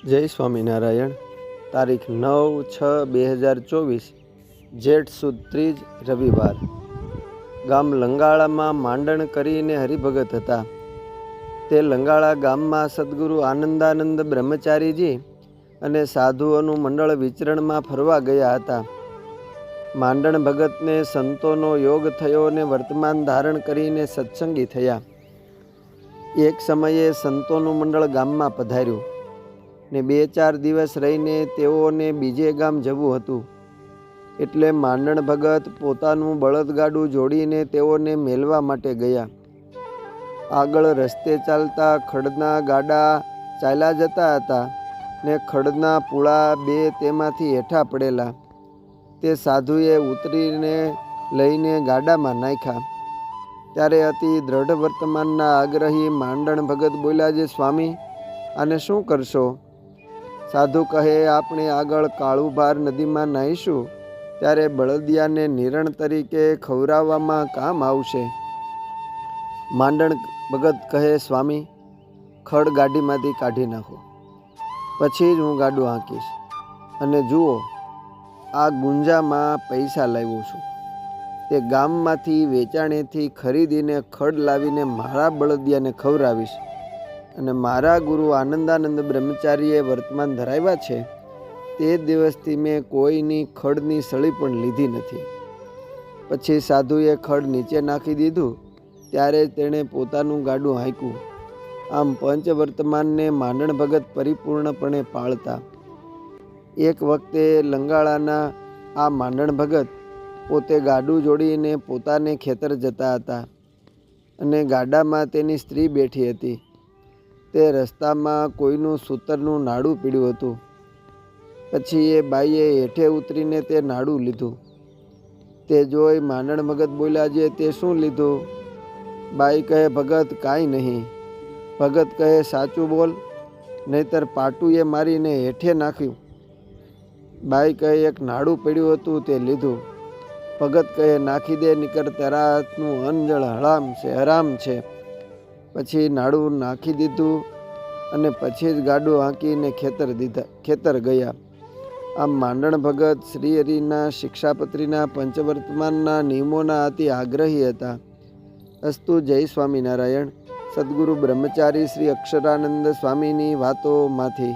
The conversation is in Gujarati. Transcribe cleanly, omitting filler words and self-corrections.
જય સ્વામિનારાયણ. તારીખ 9/6/2024 જેઠ સુદ ત્રીજ રવિવાર. ગામ લંગાળામાં માંડણ કરીને હરિભગત હતા. તે લંગાળા ગામમાં સદગુરુ આનંદાનંદ બ્રહ્મચારીજી અને સાધુઓનું મંડળ વિચરણમાં ફરવા ગયા હતા. માંડણ ભગતને સંતોનો યોગ થયો અને વર્તમાન ધારણ કરીને સત્સંગી થયા. એક સમયે સંતોનું મંડળ ગામમાં પધાર્યું ને 2-4 દિવસ રહીને તેઓને બીજે ગામ જવું હતું. એટલે માંડણ ભગત પોતાનું બળદગાડું જોડીને તેઓને મેલવા માટે ગયા. આગળ રસ્તે ચાલતા ખડના ગાડા ચાલ્યા જતા હતા ને ખડના પૂળા 2 તેમાંથી હેઠા પડેલા. તે સાધુએ ઉતરીને લઈને ગાડામાં નાખ્યા. ત્યારે અતિ દ્રઢ વર્તમાનના આગ્રહી માંડણ ભગત બોલ્યા, જે સ્વામી, આને શું કરશો? સાધુ કહે, આપણે આગળ કાળુભાર નદીમાં નાહીશું ત્યારે બળદિયાને નિરણ તરીકે ખવડાવવામાં કામ આવશે. માંડણ ભગત કહે, સ્વામી, ખડ ગાડીમાંથી કાઢી નાખો, પછી જ હું ગાડું હાંકીશ. અને જુઓ, આ ગુંજામાં પૈસા લાવ્યો છું. તે ગામમાંથી વેચાણેથી ખરીદીને ખડ લાવીને મારા બળદિયાને ખવડાવીશ. અને મારા ગુરુ આનંદાનંદ બ્રહ્મચારીએ વર્તમાન ધરાવ્યા છે તે દિવસથી મેં કોઈની ખડની સળી પણ લીધી નથી. પછી સાધુએ ખડ નીચે નાખી દીધું ત્યારે તેણે પોતાનું ગાડું હાંક્યું. આમ પંચવર્તમાનને માંડણ ભગત પરિપૂર્ણપણે પાળતા. એક વખતે લંગાળાના આ માંડણ ભગત પોતે ગાડું જોડીને પોતાને ખેતર જતા હતા અને ગાડામાં તેની સ્ત્રી બેઠી હતી. તે રસ્તામાં કોઈનું સૂતરનું નાડું પીડ્યું હતું. પછી એ બાઈએ હેઠે ઉતરીને તે નાડું લીધું. તે જોઈ માંડણ ભગત બોલ્યા, જે તે શું લીધું? બાઈ કહે, ભગત, કાંઈ નહીં. ભગત કહે, સાચું બોલ, નહીતર પાટુએ મારીને હેઠે નાખ્યું. બાઈ કહે, એક નાડું પડ્યું હતું તે લીધું. ભગત કહે, નાખી દે, નીકર તારા હાથનું અંજળ હરામ છે. પછી નાડું નાખી દીધું અને પછી જ ગાડું હાંકીને ખેતર ગયા. આમ માંડણ ભગત શ્રીહરિના શિક્ષાપત્રીના પંચવર્તમાનના નિયમોના અતિ આગ્રહી હતા. અસ્તુ. જય સ્વામિનારાયણ. સદગુરુ બ્રહ્મચારી શ્રી અક્ષરાનંદ સ્વામીની વાતોમાંથી.